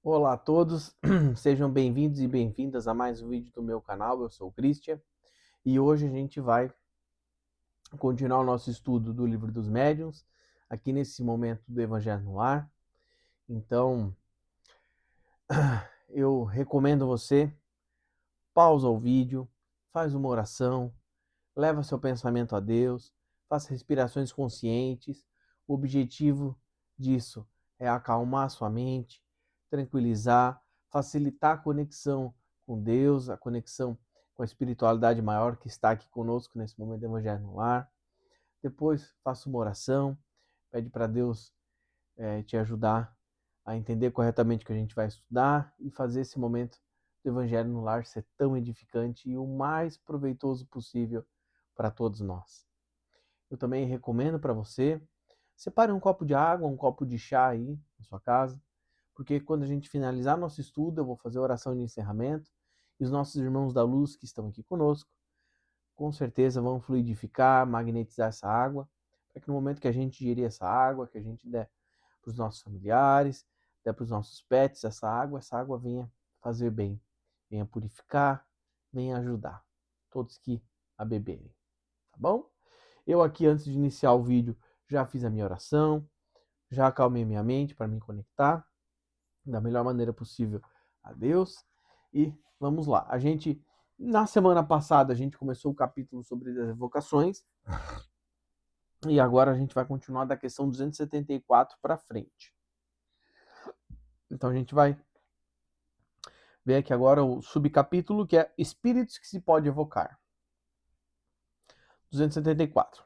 Olá a todos, sejam bem-vindos e bem-vindas a mais um vídeo do meu canal. Eu sou o Christian e hoje a gente vai continuar o nosso estudo do Livro dos Médiuns, aqui nesse momento do Evangelho no Lar. Então, eu recomendo você, pausa o vídeo, faz uma oração, leva seu pensamento a Deus, faça respirações conscientes. O objetivo disso é acalmar sua mente, tranquilizar, facilitar a conexão com Deus, a conexão com a espiritualidade maior que está aqui conosco nesse momento do Evangelho no Lar. Depois, faça uma oração, pede para Deus te ajudar a entender corretamente o que a gente vai estudar e fazer esse momento do Evangelho no Lar ser tão edificante e o mais proveitoso possível para todos nós. Eu também recomendo para você, separe um copo de água, um copo de chá aí na sua casa, porque quando a gente finalizar nosso estudo, eu vou fazer a oração de encerramento e os nossos irmãos da luz que estão aqui conosco, com certeza vão fluidificar, magnetizar essa água, para que no momento que a gente digerir essa água, que a gente der para os nossos familiares, der para os nossos pets essa água venha fazer bem, venha purificar, venha ajudar todos que a beberem, tá bom? Eu aqui, antes de iniciar o vídeo, já fiz a minha oração, já acalmei minha mente para me conectar da melhor maneira possível a Deus. E vamos lá. Na semana passada, a gente começou o capítulo sobre as evocações. E agora a gente vai continuar da questão 274 para frente. Então a gente vai ver aqui agora o subcapítulo que é Espíritos que se pode evocar. 274.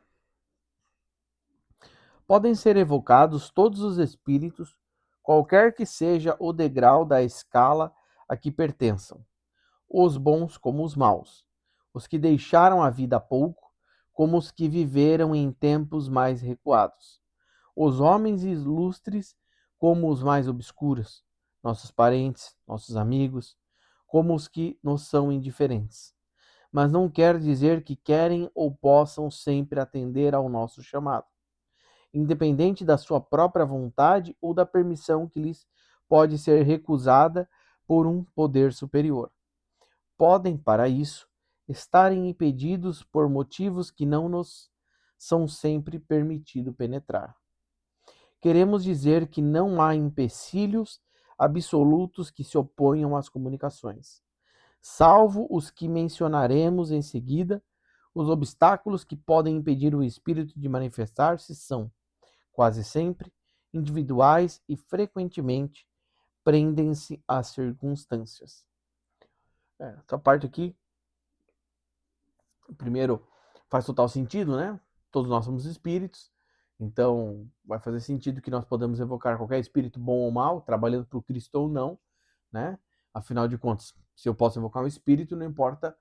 Podem ser evocados todos os espíritos, qualquer que seja o degrau da escala a que pertençam, os bons como os maus, os que deixaram a vida há pouco, como os que viveram em tempos mais recuados, os homens ilustres como os mais obscuros, nossos parentes, nossos amigos, como os que nos são indiferentes. Mas não quer dizer que querem ou possam sempre atender ao nosso chamado, independente da sua própria vontade ou da permissão que lhes pode ser recusada por um poder superior. Podem, para isso, estarem impedidos por motivos que não nos são sempre permitido penetrar. Queremos dizer que não há empecilhos absolutos que se oponham às comunicações. Salvo os que mencionaremos em seguida, os obstáculos que podem impedir o espírito de manifestar-se são, quase sempre, individuais e frequentemente prendem-se às circunstâncias. Essa parte aqui, primeiro, faz total sentido, né? Todos nós somos espíritos, então vai fazer sentido que nós podemos evocar qualquer espírito bom ou mal, trabalhando para o Cristo ou não, né? Afinal de contas, se eu posso evocar um espírito, não importa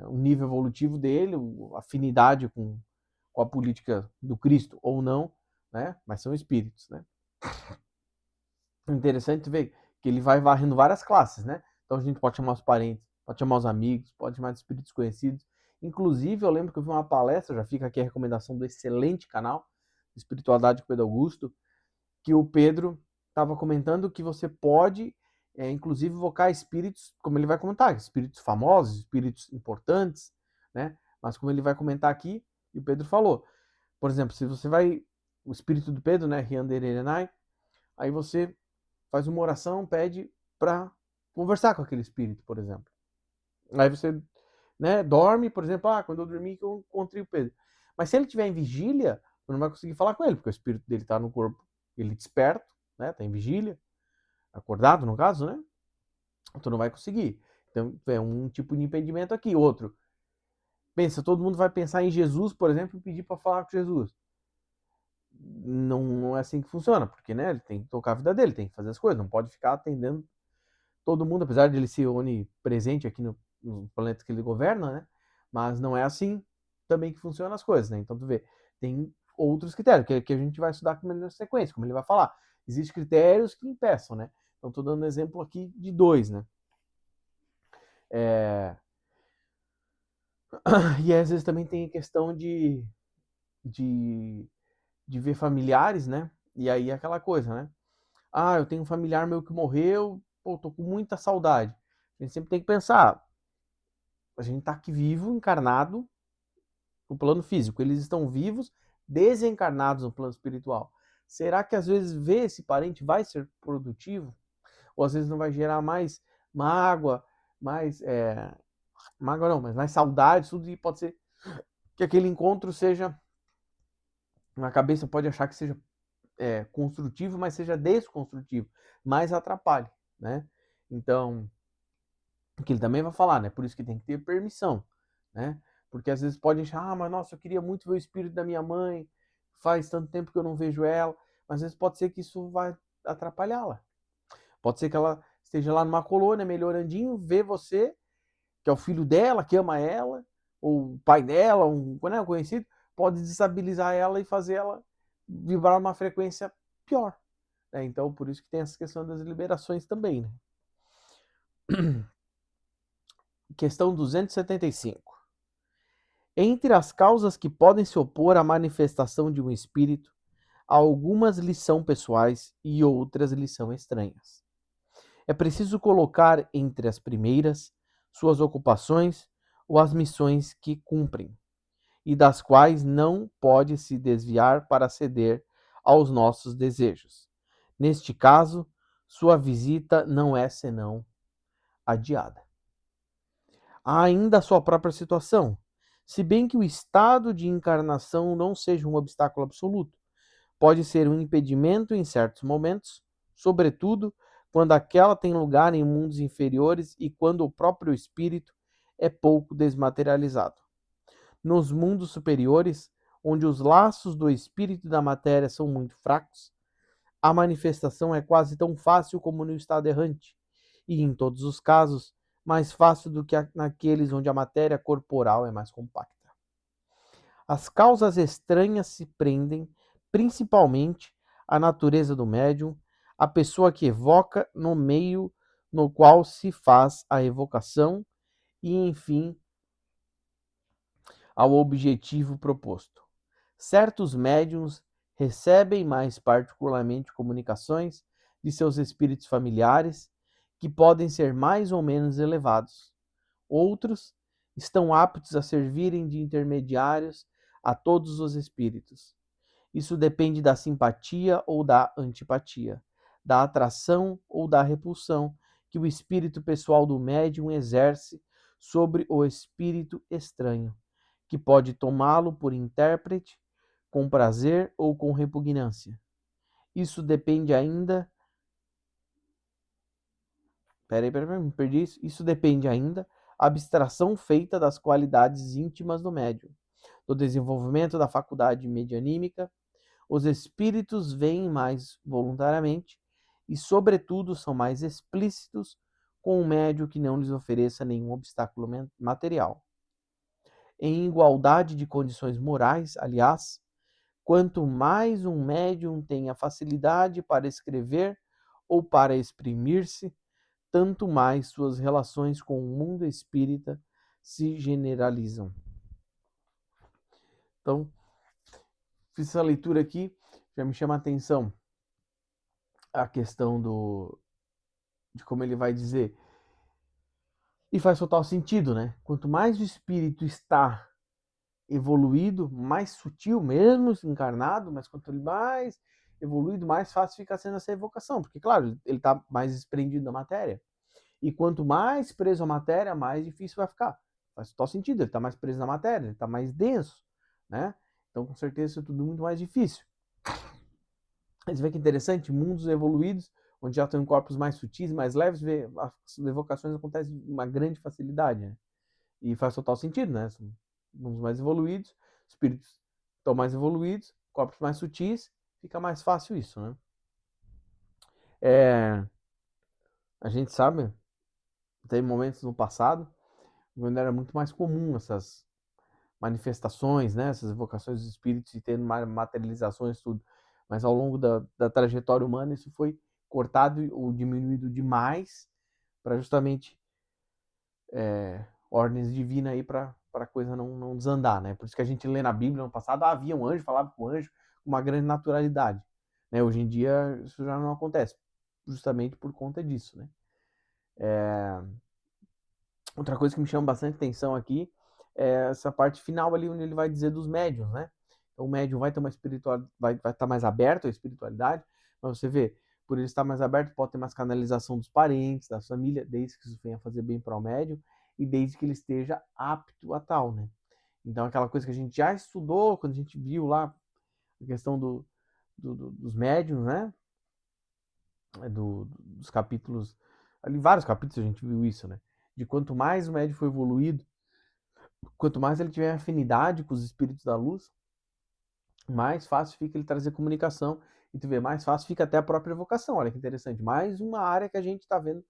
o nível evolutivo dele, a afinidade com a política do Cristo ou não, né? Mas são espíritos, né? Interessante ver que ele vai varrendo várias classes, né? Então a gente pode chamar os parentes, pode chamar os amigos, pode chamar de espíritos conhecidos. Inclusive, eu lembro que eu vi uma palestra, já fica aqui a recomendação do excelente canal Espiritualidade com Pedro Augusto, que o Pedro estava comentando que você pode, inclusive, invocar espíritos, como ele vai comentar, espíritos famosos, espíritos importantes, né? Mas como ele vai comentar aqui, e o Pedro falou, por exemplo, se você vai, o espírito do Pedro, né, Rianderenai, aí você faz uma oração, pede para conversar com aquele espírito, por exemplo. Aí você, né, dorme, por exemplo, quando eu dormi que eu encontrei o Pedro. Mas se ele estiver em vigília, você não vai conseguir falar com ele, porque o espírito dele está no corpo, ele desperto, né, tá em vigília, acordado no caso, né? Tu não vai conseguir. Então é um tipo de impedimento aqui. Outro, pensa, todo mundo vai pensar em Jesus, por exemplo, e pedir para falar com Jesus. Não é assim que funciona, porque né, ele tem que tocar a vida dele, tem que fazer as coisas, não pode ficar atendendo todo mundo, apesar de ele ser onipresente aqui no planeta que ele governa, né? Mas não é assim também que funcionam as coisas, né? Então tu vê, tem outros critérios que a gente vai estudar com na sequência, como ele vai falar. Existem critérios que impeçam, né? Então estou dando um exemplo aqui de dois, né? É... E às vezes também tem a questão de, de ver familiares, né? E aí é aquela coisa, né? Ah, eu tenho um familiar meu que morreu, pô, tô com muita saudade. A gente sempre tem que pensar, a gente tá aqui vivo, encarnado no plano físico, eles estão vivos, desencarnados no plano espiritual. Será que às vezes ver esse parente vai ser produtivo? Ou às vezes não vai gerar mais mágoa, mais mágoa não, mas mais saudade, tudo, e pode ser que aquele encontro seja, na cabeça pode achar que seja construtivo, mas seja desconstrutivo, mais atrapalhe, né? Então, que ele também vai falar, né? Por isso que tem que ter permissão, né? Porque às vezes pode achar, mas nossa, eu queria muito ver o espírito da minha mãe, faz tanto tempo que eu não vejo ela, mas às vezes pode ser que isso vai atrapalhá-la. Pode ser que ela esteja lá numa colônia, melhorandinho, vê você, que é o filho dela, que ama ela, ou o pai dela, um conhecido, pode desestabilizar ela e fazer ela vibrar uma frequência pior. Né? Então, por isso que tem essa questão das liberações também. Né? Questão 275. Entre as causas que podem se opor à manifestação de um espírito, algumas lhes são pessoais e outras lhes são estranhas. É preciso colocar entre as primeiras suas ocupações ou as missões que cumprem, e das quais não pode se desviar para ceder aos nossos desejos. Neste caso, sua visita não é senão adiada. Há ainda a sua própria situação. Se bem que o estado de encarnação não seja um obstáculo absoluto, pode ser um impedimento em certos momentos, sobretudo quando aquela tem lugar em mundos inferiores e quando o próprio espírito é pouco desmaterializado. Nos mundos superiores, onde os laços do espírito e da matéria são muito fracos, a manifestação é quase tão fácil como no estado errante, e em todos os casos, mais fácil do que naqueles onde a matéria corporal é mais compacta. As causas estranhas se prendem principalmente à natureza do médium, a pessoa que evoca no meio no qual se faz a evocação e, enfim, ao objetivo proposto. Certos médiums recebem mais particularmente comunicações de seus espíritos familiares, que podem ser mais ou menos elevados. Outros estão aptos a servirem de intermediários a todos os espíritos. Isso depende da simpatia ou da antipatia, da atração ou da repulsão que o espírito pessoal do médium exerce sobre o espírito estranho, que pode tomá-lo por intérprete, com prazer ou com repugnância. Isso depende ainda. Peraí, me perdi isso. Isso depende ainda da abstração feita das qualidades íntimas do médium, do desenvolvimento da faculdade medianímica. Os espíritos vêm mais voluntariamente e, sobretudo, são mais explícitos com um médium que não lhes ofereça nenhum obstáculo material. Em igualdade de condições morais, aliás, quanto mais um médium tem a facilidade para escrever ou para exprimir-se, tanto mais suas relações com o mundo espírita se generalizam. Então, fiz essa leitura aqui, já me chama a atenção a questão de como ele vai dizer. E faz total sentido, né? Quanto mais o espírito está evoluído, mais sutil, mesmo encarnado, mas quanto ele mais evoluído, mais fácil fica sendo essa evocação. Porque, claro, ele está mais desprendido da matéria. E quanto mais preso à matéria, mais difícil vai ficar. Faz total sentido, ele está mais preso na matéria, ele está mais denso, né? Então, com certeza, isso é tudo muito mais difícil. Você vê que interessante, mundos evoluídos, onde já estão em corpos mais sutis, mais leves, as evocações acontecem com uma grande facilidade, né? E faz total sentido, né? São mundos mais evoluídos, espíritos estão mais evoluídos, corpos mais sutis, fica mais fácil isso, né? A gente sabe, tem momentos no passado, quando era muito mais comum essas manifestações, né? Essas evocações dos espíritos e tendo materializações, tudo. Mas ao longo da trajetória humana, isso foi cortado ou diminuído demais para justamente ordens divinas aí para a coisa não desandar, né? Por isso que a gente lê na Bíblia no passado, havia um anjo, falava com o anjo com uma grande naturalidade. Né? Hoje em dia isso já não acontece. justamente por conta disso, né? Outra coisa que me chama bastante atenção aqui é essa parte final ali, onde ele vai dizer dos médiuns, né? Então, o médium vai ter uma espiritualidade, vai estar mais aberto à espiritualidade, mas você vê, por ele estar mais aberto, pode ter mais canalização dos parentes, da família, desde que isso venha fazer bem para o médium e desde que ele esteja apto a tal, né? Então, aquela coisa que a gente já estudou, quando a gente viu lá a questão dos médiums, né? Dos capítulos, ali vários capítulos a gente viu isso, né? De quanto mais o médium foi evoluído, quanto mais ele tiver afinidade com os espíritos da luz, mais fácil fica ele trazer comunicação. E tu vê, mais fácil fica até a própria evocação. Olha que interessante. Mais uma área que a gente está vendo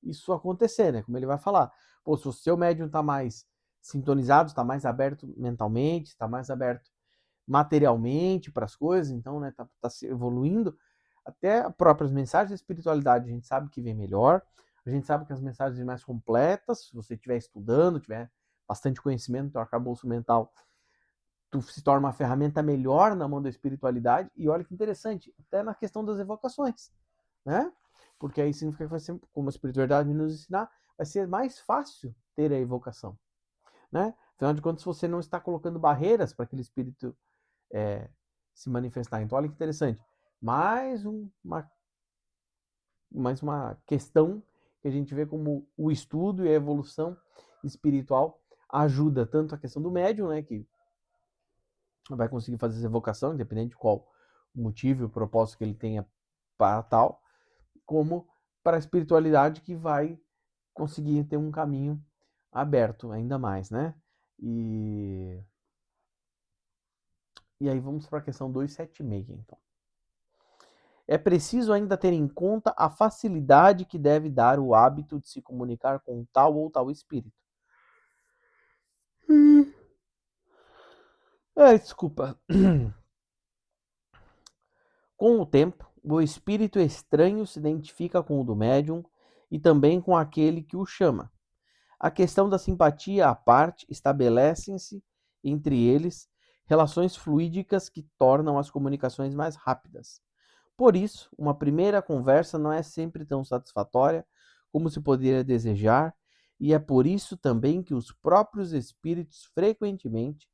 isso acontecer, né? Como ele vai falar. Pô, se o seu médium está mais sintonizado, está mais aberto mentalmente, está mais aberto materialmente para as coisas, então, né, tá se evoluindo, até as próprias mensagens de espiritualidade a gente sabe que vem melhor, a gente sabe que as mensagens vêm mais completas, se você estiver estudando, tiver bastante conhecimento do arcabouço mental, tu se torna uma ferramenta melhor na mão da espiritualidade, e olha que interessante, até na questão das evocações, né? Porque aí significa que vai ser, como a espiritualidade nos ensinar, vai ser mais fácil ter a evocação, né? Afinal de contas, você não está colocando barreiras para aquele espírito se manifestar. Então, olha que interessante. Mais uma questão que a gente vê como o estudo e a evolução espiritual ajuda tanto a questão do médium, né, que vai conseguir fazer essa evocação, independente de qual o motivo e o propósito que ele tenha para tal, como para a espiritualidade que vai conseguir ter um caminho aberto ainda mais, né? E aí vamos para a questão 276, então. É preciso ainda ter em conta a facilidade que deve dar o hábito de se comunicar com tal ou tal espírito. Desculpa. Com o tempo, o espírito estranho se identifica com o do médium e também com aquele que o chama. A questão da simpatia à parte, estabelecem-se entre eles relações fluídicas que tornam as comunicações mais rápidas. Por isso, uma primeira conversa não é sempre tão satisfatória como se poderia desejar, e é por isso também que os próprios espíritos frequentemente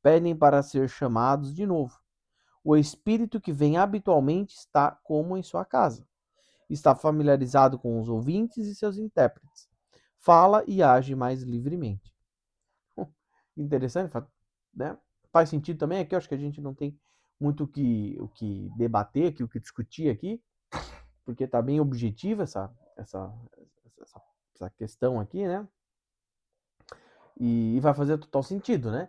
pedem para ser chamados de novo. O espírito que vem habitualmente está como em sua casa. Está familiarizado com os ouvintes e seus intérpretes. Fala e age mais livremente. Interessante, né? Faz sentido também aqui, eu acho que a gente não tem muito o que debater aqui, o que discutir aqui, porque está bem objetiva essa, essa questão aqui, né? E vai fazer total sentido, né?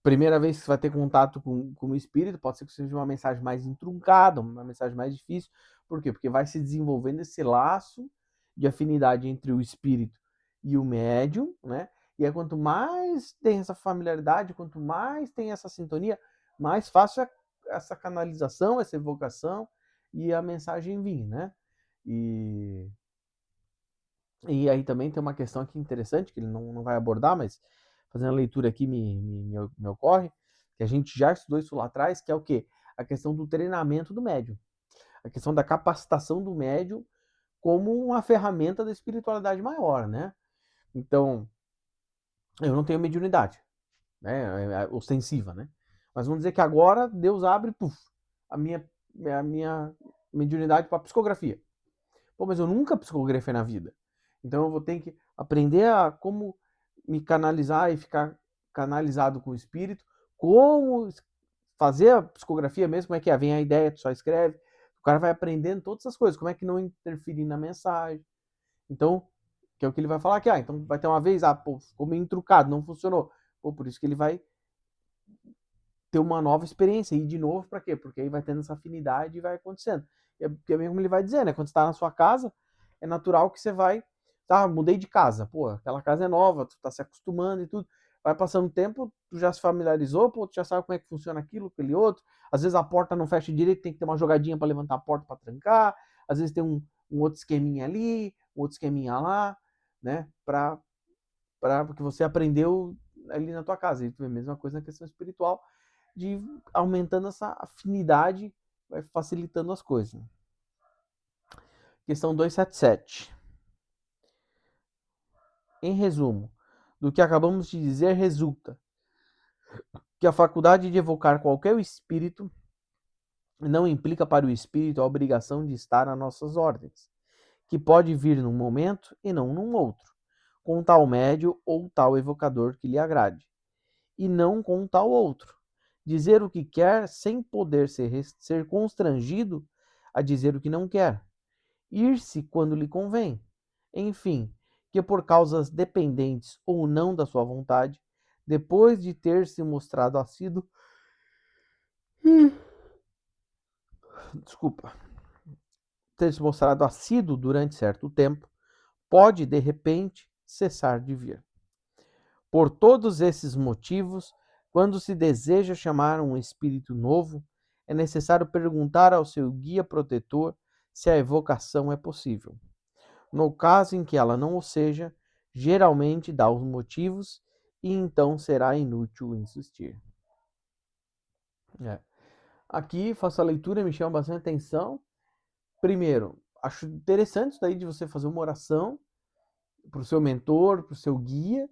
Primeira vez que você vai ter contato com o espírito, pode ser que seja uma mensagem mais entroncada, uma mensagem mais difícil. Por quê? Porque vai se desenvolvendo esse laço de afinidade entre o espírito e o médium, né? E aí, quanto mais tem essa familiaridade, quanto mais tem essa sintonia, mais fácil é essa canalização, essa evocação e a mensagem vir, né? E, e aí também tem uma questão aqui interessante, que ele não vai abordar, mas fazendo a leitura aqui me ocorre, que a gente já estudou isso lá atrás, que é o quê? A questão do treinamento do médium. A questão da capacitação do médium como uma ferramenta da espiritualidade maior, né? Então, eu não tenho mediunidade, né? É ostensiva, né? Mas vamos dizer que agora Deus abre, puf, a minha mediunidade para psicografia. Pô, mas eu nunca psicografei na vida. Então eu vou ter que aprender a como me canalizar e ficar canalizado com o espírito, como fazer a psicografia mesmo, como é que é? Vem a ideia, tu só escreve. O cara vai aprendendo todas essas coisas, como é que não interferir na mensagem. Então, que é o que ele vai falar aqui, então vai ter uma vez, pô, ficou meio entrucado, não funcionou. Pô, por isso que ele vai ter uma nova experiência, e de novo, para quê? Porque aí vai tendo essa afinidade e vai acontecendo. Porque é bem como ele vai dizer, né? Quando você está na sua casa, é natural que você vai, mudei de casa, pô, aquela casa é nova, tu tá se acostumando e tudo. Vai passando o tempo, tu já se familiarizou, pô, tu já sabe como é que funciona aquilo, aquele outro. Às vezes a porta não fecha direito, tem que ter uma jogadinha para levantar a porta para trancar. Às vezes tem um outro esqueminha ali, um outro esqueminha lá, né? Porque você aprendeu ali na tua casa. E tu vê a mesma coisa na questão espiritual, de aumentando essa afinidade, vai facilitando as coisas. Questão 277. Em resumo, do que acabamos de dizer resulta que a faculdade de evocar qualquer espírito não implica para o espírito a obrigação de estar às nossas ordens, que pode vir num momento e não num outro, com tal médio ou tal evocador que lhe agrade, e não com tal outro. Dizer o que quer sem poder ser constrangido a dizer o que não quer. Ir-se quando lhe convém. Enfim, que por causas dependentes ou não da sua vontade, depois de ter se mostrado assíduo. Desculpa. Ter se mostrado assíduo durante certo tempo, pode de repente cessar de vir. Por todos esses motivos, quando se deseja chamar um espírito novo, é necessário perguntar ao seu guia protetor se a evocação é possível. No caso em que ela não o seja, geralmente dá os motivos e então será inútil insistir. Aqui faço a leitura e me chama bastante atenção. Primeiro, acho interessante isso daí de você fazer uma oração para o seu mentor, para o seu guia,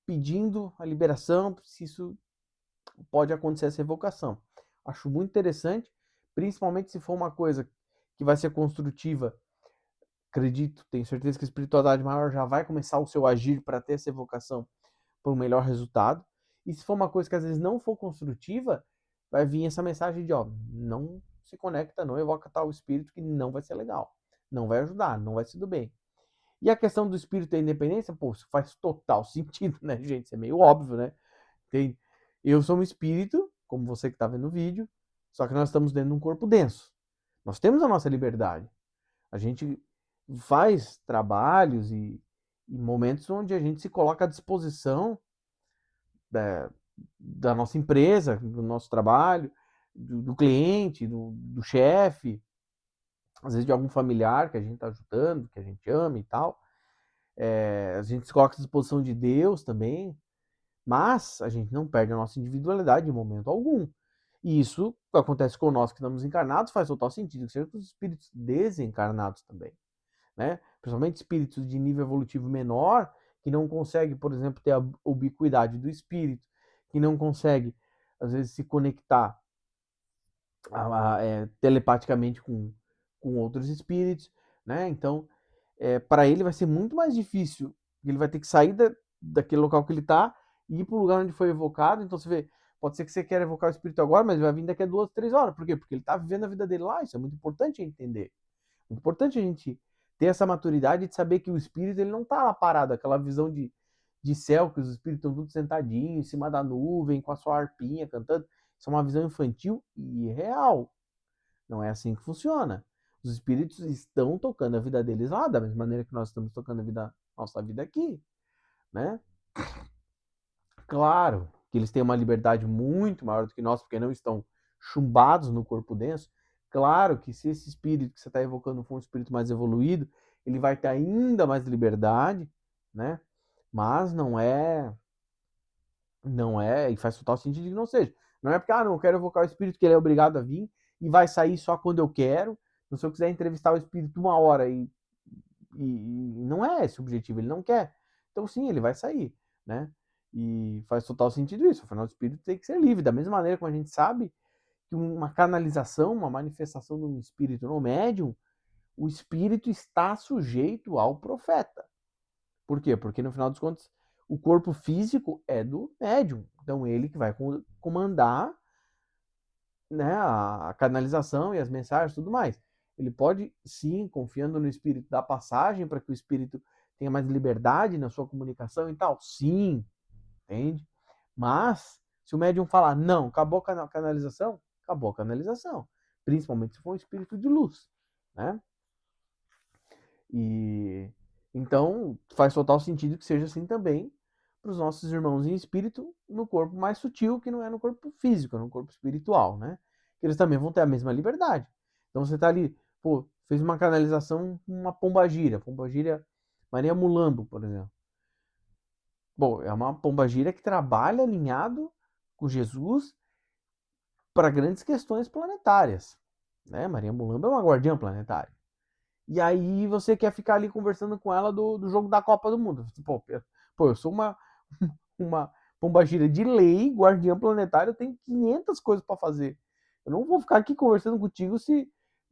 pedindo a liberação, se isso pode acontecer essa evocação. Acho muito interessante, principalmente se for uma coisa que vai ser construtiva. Acredito, tenho certeza que a espiritualidade maior já vai começar o seu agir para ter essa evocação para um melhor resultado. E se for uma coisa que às vezes não for construtiva, vai vir essa mensagem de, ó, não se conecta, não evoca tal espírito que não vai ser legal, não vai ajudar, não vai ser do bem. E a questão do espírito da independência, pô, isso faz total sentido, né, gente? Isso é meio óbvio, né? Eu sou um espírito, como você que está vendo o vídeo, só que nós estamos dentro de um corpo denso. Nós temos a nossa liberdade. A gente faz trabalhos e momentos onde a gente se coloca à disposição da nossa empresa, do nosso trabalho, do cliente, do chefe, às vezes de algum familiar que a gente está ajudando, que a gente ama e tal. A gente se coloca à disposição de Deus também, mas a gente não perde a nossa individualidade em momento algum. E isso acontece conosco que estamos encarnados, faz total sentido, que seja com os espíritos desencarnados também, né? Principalmente espíritos de nível evolutivo menor, que não consegue, por exemplo, ter a ubiquidade do espírito, que não consegue, às vezes, se conectar telepaticamente com outros espíritos, né? Então, para ele vai ser muito mais difícil, ele vai ter que sair daquele local que ele está e ir para o lugar onde foi evocado. Então, você vê, pode ser que você queira evocar o espírito agora, mas vai vir daqui a 2, 3 horas. Por quê? Porque ele está vivendo a vida dele lá. Isso é muito importante entender. É importante a gente ter essa maturidade de saber que o espírito ele não está lá parado, aquela visão de céu, que os espíritos estão todos sentadinhos em cima da nuvem, com a sua harpinha cantando. Isso é uma visão infantil e real. Não é assim que funciona. Os espíritos estão tocando a vida deles lá, da mesma maneira que nós estamos tocando nossa vida aqui, né? Claro que eles têm uma liberdade muito maior do que nós, porque não estão chumbados no corpo denso. Claro que se esse espírito que você está evocando for um espírito mais evoluído, ele vai ter ainda mais liberdade, né? Mas não é, e faz total sentido que não seja. Não é porque, não, eu quero evocar o espírito que ele é obrigado a vir e vai sair só quando eu quero. Então, se eu quiser entrevistar o espírito 1 hora e não é esse o objetivo, ele não quer. Então, sim, ele vai sair, né? E faz total sentido isso. Afinal, o espírito tem que ser livre. Da mesma maneira como a gente sabe que uma canalização, uma manifestação de um espírito no médium, o espírito está sujeito ao profeta. Por quê? Porque no final dos contos, o corpo físico é do médium. Então, ele que vai comandar, né, a canalização e as mensagens e tudo mais. Ele pode, sim, confiando no espírito, dar passagem para que o espírito tenha mais liberdade na sua comunicação e tal. Sim, entende? Mas, se o médium falar, não, acabou a canalização, acabou a canalização. Principalmente se for um espírito de luz, né? E então faz total sentido que seja assim também para os nossos irmãos em espírito no corpo mais sutil, que não é no corpo físico, é no corpo espiritual, né? Eles também vão ter a mesma liberdade. Então você tá ali, pô, fez uma canalização com uma pombagira Maria Mulambo, por exemplo. Bom, é uma pombagira que trabalha alinhado com Jesus para grandes questões planetárias, né? Maria Mulambo é uma guardiã planetária. E aí você quer ficar ali conversando com ela do jogo da Copa do Mundo. Pô, eu sou uma pombagira de lei, guardiã planetário, eu tenho 500 coisas para fazer. Eu não vou ficar aqui conversando contigo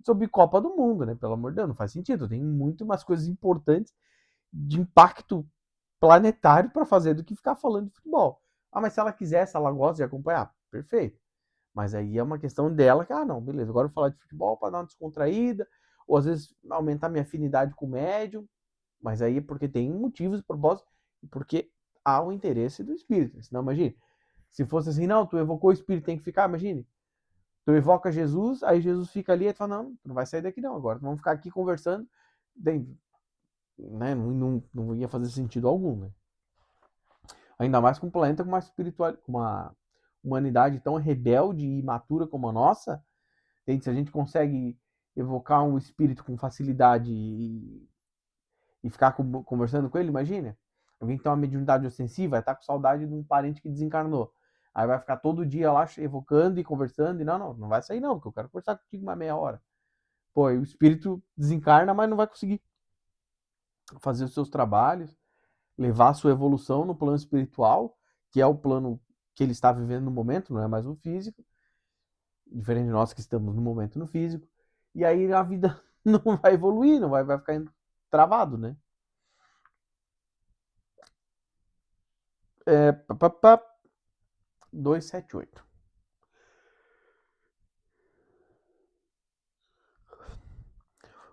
sobre Copa do Mundo, né? Pelo amor de Deus, não faz sentido. Eu tenho muito mais coisas importantes de impacto planetário para fazer do que ficar falando de futebol. Ah, mas se ela quiser, se ela gosta de acompanhar, perfeito. Mas aí é uma questão dela que, não, beleza, agora eu vou falar de futebol para dar uma descontraída, ou às vezes aumentar minha afinidade com o médium, mas aí é porque tem motivos, propósitos, porque há o interesse do espírito. Senão, imagine, se fosse assim, não, tu evocou o espírito, tem que ficar, imagine. Tu evoca Jesus, aí Jesus fica ali e tu fala, não, tu não vai sair daqui não, agora vamos ficar aqui conversando, né, não ia fazer sentido algum, né? Ainda mais com um planeta com uma espiritual, com uma humanidade tão rebelde e imatura como a nossa, se a gente consegue evocar um espírito com facilidade e ficar conversando com ele, imagina. Alguém que tem uma mediunidade ostensiva vai estar com saudade de um parente que desencarnou. Aí vai ficar todo dia lá evocando e conversando, e não vai sair não, porque eu quero conversar contigo uma meia hora. Pô, e o espírito desencarna, mas não vai conseguir fazer os seus trabalhos, levar a sua evolução no plano espiritual, que é o plano que ele está vivendo no momento, não é mais o físico, diferente de nós que estamos no momento no físico, e aí a vida não vai evoluir, não vai ficar travado, né? 278.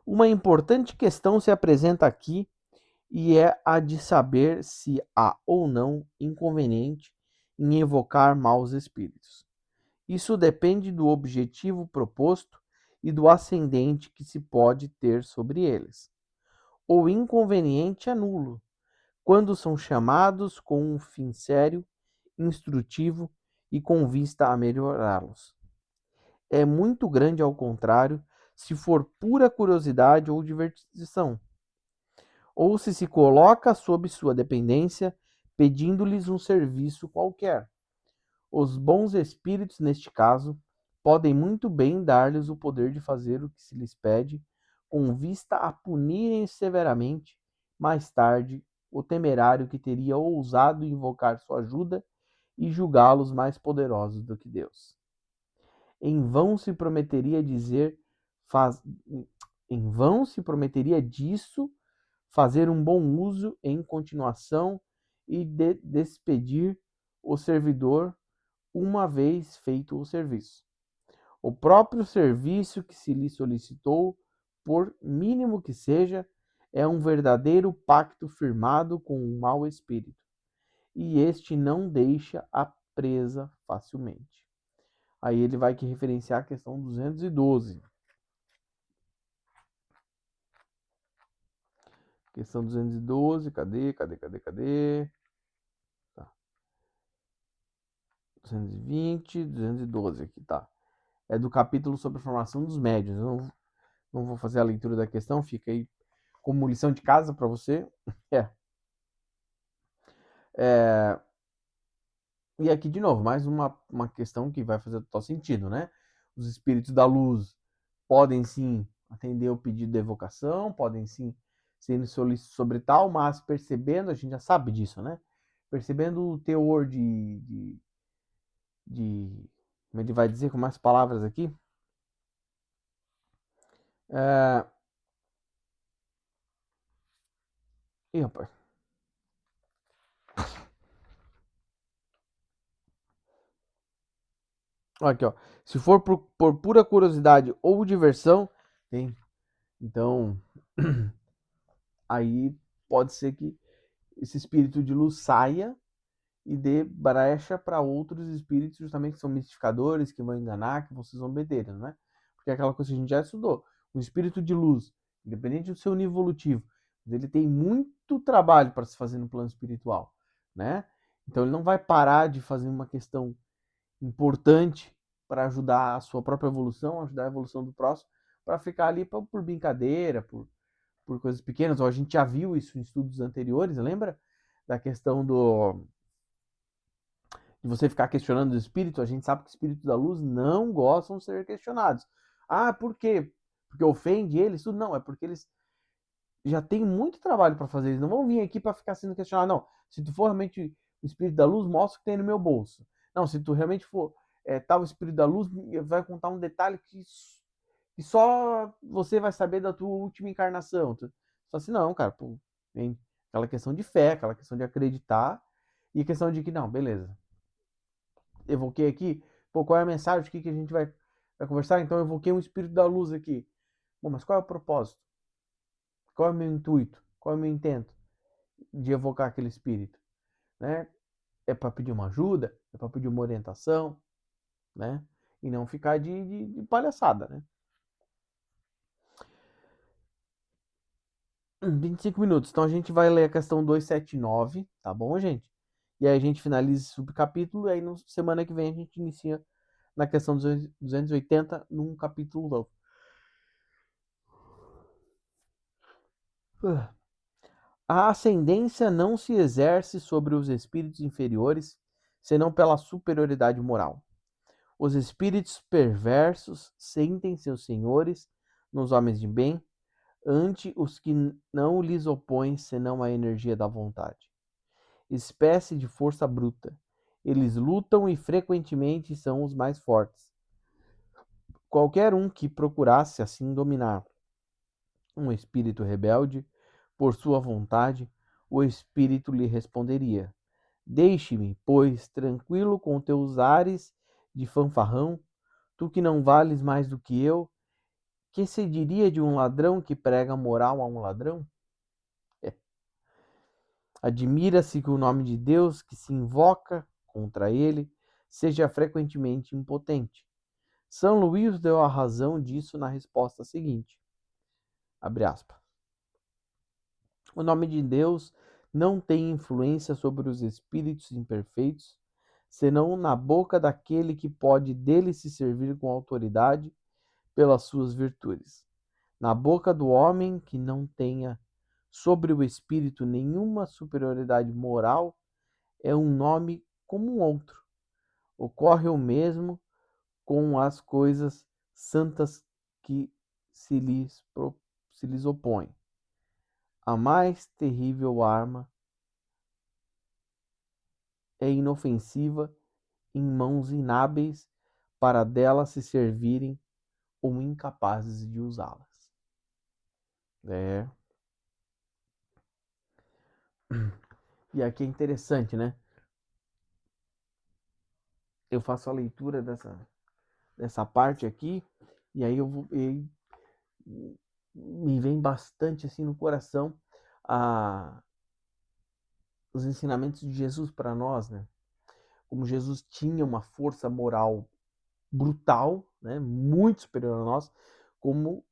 Uma importante questão se apresenta aqui e é a de saber se há ou não inconveniente em evocar maus espíritos. Isso depende do objetivo proposto e do ascendente que se pode ter sobre eles. O inconveniente é nulo, quando são chamados com um fim sério, instrutivo e com vista a melhorá-los. É muito grande, ao contrário, se for pura curiosidade ou divertição, ou se coloca sob sua dependência, pedindo-lhes um serviço qualquer. Os bons espíritos, neste caso, podem muito bem dar-lhes o poder de fazer o que se lhes pede, com vista a punirem severamente, mais tarde, o temerário que teria ousado invocar sua ajuda e julgá-los mais poderosos do que Deus. Em vão se prometeria dizer, faz, em vão se prometeria disso fazer um bom uso em continuação e despedir o servidor uma vez feito o serviço. O próprio serviço que se lhe solicitou, por mínimo que seja, é um verdadeiro pacto firmado com um mau espírito, e este não deixa a presa facilmente. Aí ele vai que referenciar a questão 212. Questão 212, cadê? Tá. 220, 212 aqui, tá. É do capítulo sobre a formação dos médiuns. Eu não vou fazer a leitura da questão, fica aí como lição de casa para você. É. É. E aqui, de novo, mais uma questão que vai fazer total sentido, né? Os espíritos da luz podem sim atender o pedido de evocação, podem sim ser solícitos sobre tal, mas percebendo, a gente já sabe disso, né? Percebendo o teor como ele vai dizer com mais palavras aqui, é... Ih, rapaz. Aqui, ó. Se for por pura curiosidade ou diversão, tem. Então, aí pode ser que esse espírito de luz saia e dê brecha para outros espíritos, justamente que são mistificadores, que vão enganar, que vão se zombeteiro, né? Porque é aquela coisa que a gente já estudou. O espírito de luz, independente do seu nível evolutivo, ele tem muito trabalho para se fazer no plano espiritual, né? Então ele não vai parar de fazer uma questão importante para ajudar a sua própria evolução, ajudar a evolução do próximo, para ficar ali por brincadeira, por coisas pequenas. Ou a gente já viu isso em estudos anteriores, lembra? Da questão de você ficar questionando o espírito. A gente sabe que os espíritos da luz não gostam de ser questionados. Ah, por quê? porque ofende eles, tudo não, é porque eles já têm muito trabalho para fazer, eles não vão vir aqui para ficar sendo questionado, não, se tu for realmente o espírito da luz, mostra o que tem no meu bolso. Não, se tu realmente for tal espírito da luz, vai contar um detalhe que só você vai saber da tua última encarnação. Tu fala assim, não, cara, pô, vem aquela questão de fé, aquela questão de acreditar, e a questão de que, não, beleza, evoquei aqui, pô, qual é a mensagem, o que a gente vai conversar? Então eu evoquei um espírito da luz aqui. Bom, mas qual é o propósito? Qual é o meu intuito? Qual é o meu intento de evocar aquele espírito? Né? É para pedir uma ajuda? É para pedir uma orientação? Né? E não ficar de palhaçada, né? 25 minutos. Então a gente vai ler a questão 279, tá bom, gente? E aí a gente finaliza esse subcapítulo e aí na semana que vem a gente inicia na questão 280 num capítulo novo. A ascendência não se exerce sobre os espíritos inferiores, senão pela superioridade moral. Os espíritos perversos sentem seus senhores nos homens de bem, ante os que não lhes opõem senão a energia da vontade. Espécie de força bruta. Eles lutam e frequentemente são os mais fortes. Qualquer um que procurasse assim dominar um espírito rebelde, por sua vontade, o espírito lhe responderia: Deixe-me, pois, tranquilo com teus ares de fanfarrão, tu que não vales mais do que eu, que se diria de um ladrão que prega moral a um ladrão? Admira-se que o nome de Deus que se invoca contra ele seja frequentemente impotente. São Luís deu a razão disso na resposta seguinte: abre aspas. O nome de Deus não tem influência sobre os espíritos imperfeitos, senão na boca daquele que pode dele se servir com autoridade pelas suas virtudes. Na boca do homem que não tenha sobre o espírito nenhuma superioridade moral, é um nome como um outro. Ocorre o mesmo com as coisas santas que se lhes opõem. A mais terrível arma é inofensiva em mãos inábeis para dela se servirem ou incapazes de usá-las. É. E aqui é interessante, né? Eu faço a leitura dessa parte aqui e aí me vem bastante assim no coração a, os ensinamentos de Jesus para nós, né? Como Jesus tinha uma força moral brutal, né? Muito superior a nós, como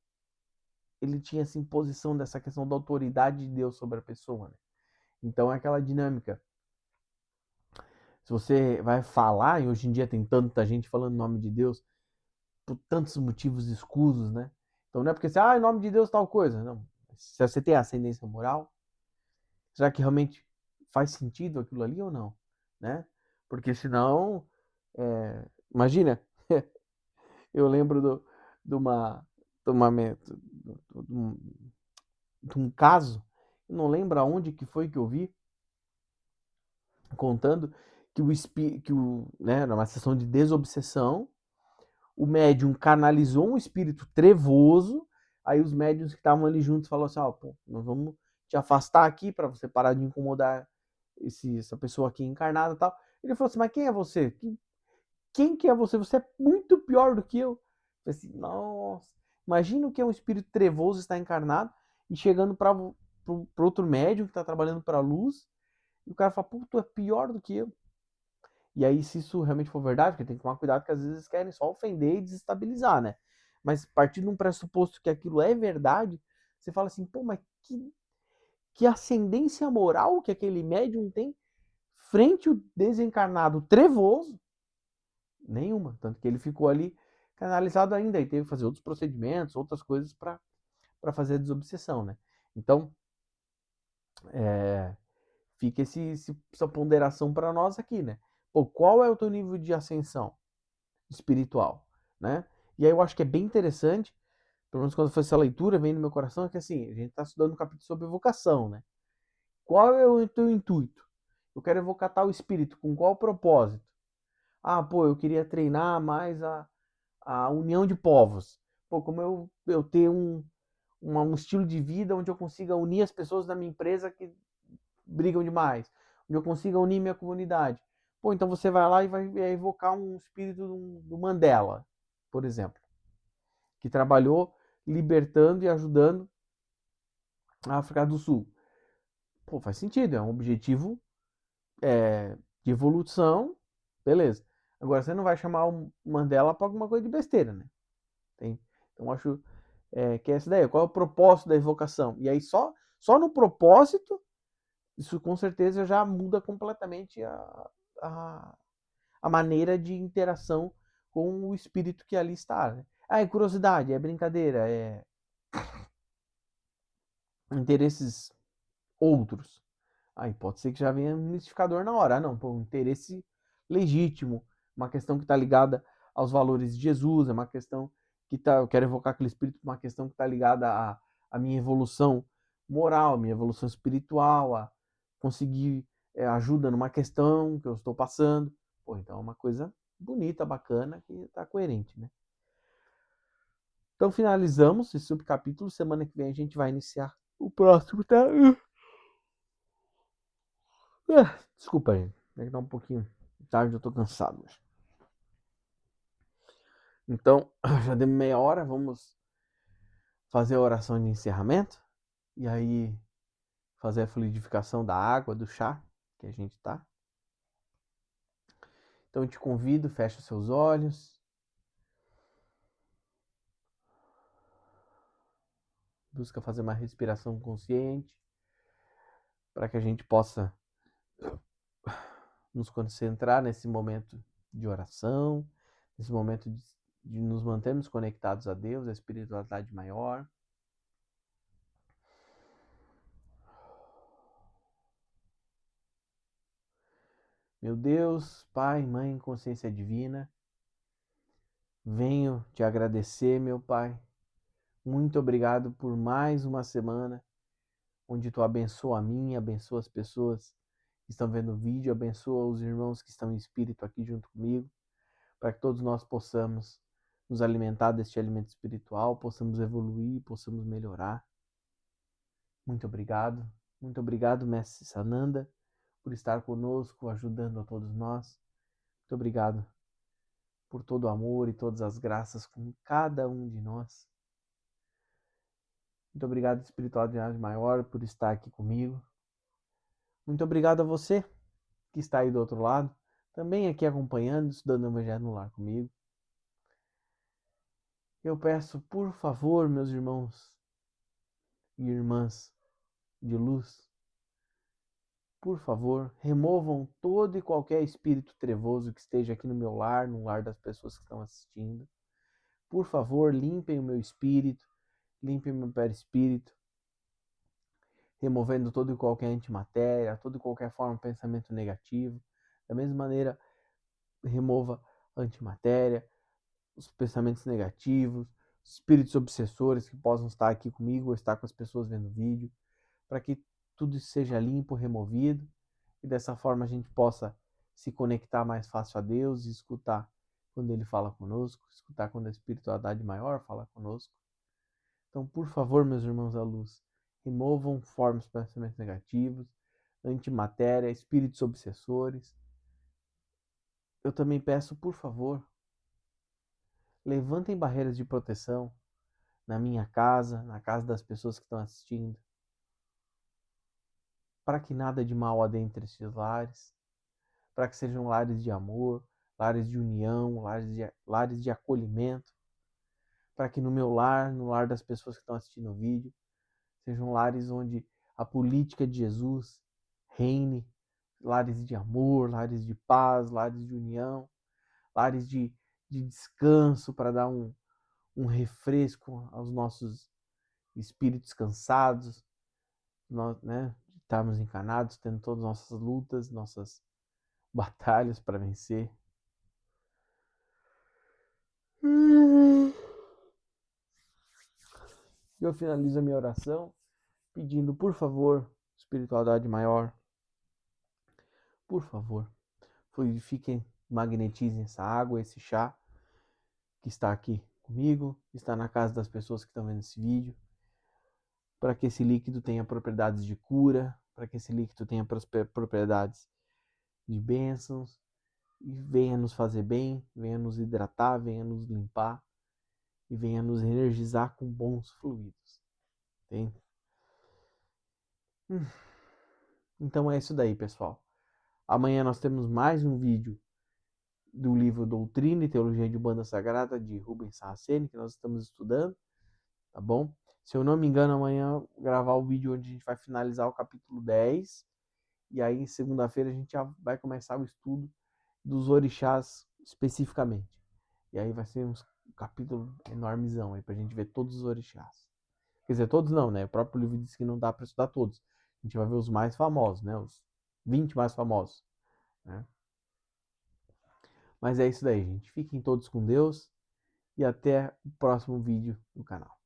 ele tinha essa imposição dessa questão da autoridade de Deus sobre a pessoa, né? Então é aquela dinâmica. Se você vai falar, e hoje em dia tem tanta gente falando em nome de Deus, por tantos motivos escusos, né? Então não é porque você, em nome de Deus tal coisa. Não. Se você tem ascendência moral, será que realmente faz sentido aquilo ali ou não? Né? Porque senão, imagina, eu lembro de uma, de, uma, de um caso, eu não lembro aonde que foi que eu vi, contando né, numa sessão de desobsessão, o médium canalizou um espírito trevoso, aí os médiums que estavam ali juntos falaram assim, pô, nós vamos te afastar aqui para você parar de incomodar essa pessoa aqui encarnada e tal. Ele falou assim, mas quem é você? Quem que é você? Você é muito pior do que eu. Eu falei assim, nossa, imagina o que é um espírito trevoso estar encarnado e chegando para outro médium que está trabalhando para a luz, e o cara fala, pô, tu é pior do que eu. E aí, se isso realmente for verdade, porque tem que tomar cuidado que às vezes eles querem só ofender e desestabilizar, né? Mas partindo de um pressuposto que aquilo é verdade, você fala assim, pô, mas que ascendência moral que aquele médium tem frente ao desencarnado trevoso? Nenhuma. Tanto que ele ficou ali canalizado ainda e teve que fazer outros procedimentos, outras coisas para fazer a desobsessão, né? Então, fica essa ponderação para nós aqui, né? Pô, qual é o teu nível de ascensão espiritual, né? E aí eu acho que é bem interessante, pelo menos quando foi essa leitura, vem no meu coração, é que assim, a gente está estudando um capítulo sobre evocação, né? Qual é o teu intuito? Eu quero evocar tal espírito, com qual propósito? Ah, pô, eu queria treinar mais a união de povos. Pô, como eu ter um estilo de vida onde eu consiga unir as pessoas da minha empresa que brigam demais, onde eu consiga unir minha comunidade. Pô, então você vai lá e vai evocar um espírito do Mandela, por exemplo, que trabalhou libertando e ajudando a África do Sul. Pô, faz sentido, é um objetivo de evolução, beleza. Agora, você não vai chamar o Mandela para alguma coisa de besteira, né? Então, acho que é essa ideia. Qual é o propósito da evocação? E aí, só no propósito, isso com certeza já muda completamente a, a maneira de interação com o espírito que ali está. Né? Ah, é curiosidade, é brincadeira, é interesses outros. Aí pode ser que já venha um mistificador na hora. Ah, não, pô, um interesse legítimo, uma questão que está ligada aos valores de Jesus, é uma questão que tá, eu quero evocar aquele espírito, uma questão que está ligada à minha evolução moral, minha evolução espiritual, a conseguir ajuda numa questão que eu estou passando. Pô, então é uma coisa bonita, bacana, que está coerente, né? Então finalizamos esse subcapítulo. Semana que vem a gente vai iniciar o próximo, tá? Desculpa, gente. É que tá um pouquinho tarde, eu tô cansado. Então, já deu meia hora, vamos fazer a oração de encerramento. E aí, fazer a fluidificação da água, do chá que a gente tá. Então, eu te convido, fecha seus olhos. Busca fazer uma respiração consciente. Para que a gente possa nos concentrar nesse momento de oração. Nesse momento de nos mantermos conectados a Deus, a espiritualidade maior. Meu Deus, Pai, Mãe, consciência divina, venho te agradecer, meu Pai. Muito obrigado por mais uma semana onde tu abençoa a mim, abençoa as pessoas que estão vendo o vídeo, abençoa os irmãos que estão em espírito aqui junto comigo, para que todos nós possamos nos alimentar deste alimento espiritual, possamos evoluir, possamos melhorar. Muito obrigado, Mestre Sananda, por estar conosco, ajudando a todos nós. Muito obrigado por todo o amor e todas as graças com cada um de nós. Muito obrigado, espiritualidade maior, por estar aqui comigo. Muito obrigado a você que está aí do outro lado, também aqui acompanhando, estudando o Evangelho no Lar comigo. Eu peço, por favor, meus irmãos e irmãs de luz, por favor, removam todo e qualquer espírito trevoso que esteja aqui no meu lar, no lar das pessoas que estão assistindo. Por favor, limpem o meu espírito, limpem o meu perispírito, removendo toda e qualquer antimatéria, toda e qualquer forma de pensamento negativo. Da mesma maneira, remova a antimatéria, os pensamentos negativos, os espíritos obsessores que possam estar aqui comigo ou estar com as pessoas vendo o vídeo, para que tudo isso seja limpo, removido, e dessa forma a gente possa se conectar mais fácil a Deus e escutar quando Ele fala conosco, escutar quando a espiritualidade maior fala conosco. Então, por favor, meus irmãos da luz, removam formas de pensamentos negativos, antimatéria, espíritos obsessores. Eu também peço, por favor, levantem barreiras de proteção na minha casa, na casa das pessoas que estão assistindo, para que nada de mal adentre esses lares, para que sejam lares de amor, lares de união, lares de acolhimento, para que no meu lar, no lar das pessoas que estão assistindo o vídeo, sejam lares onde a política de Jesus reine, lares de amor, lares de paz, lares de união, lares de descanso para dar um refresco aos nossos espíritos cansados, nós, né, de estarmos encanados, tendo todas as nossas lutas, nossas batalhas para vencer. E eu finalizo a minha oração pedindo, por favor, espiritualidade maior, por favor, fluidifiquem, magnetizem essa água, esse chá que está aqui comigo, que está na casa das pessoas que estão vendo esse vídeo, para que esse líquido tenha propriedades de cura, para que esse líquido tenha propriedades de bênçãos, e venha nos fazer bem, venha nos hidratar, venha nos limpar e venha nos energizar com bons fluidos. Tem? Então é isso daí, pessoal. Amanhã nós temos mais um vídeo do livro Doutrina e Teologia de Banda Sagrada, de Rubens Saraceni, que nós estamos estudando, tá bom? Se eu não me engano, amanhã eu vou gravar o vídeo onde a gente vai finalizar o capítulo 10, e aí segunda-feira a gente já vai começar o estudo dos orixás especificamente. E aí vai ser um capítulo enormezão aí pra gente ver todos os orixás. Quer dizer, todos não, né? O próprio livro diz que não dá para estudar todos. A gente vai ver os mais famosos, né? Os 20 mais famosos, né? Mas é isso daí, gente. Fiquem todos com Deus e até o próximo vídeo do canal.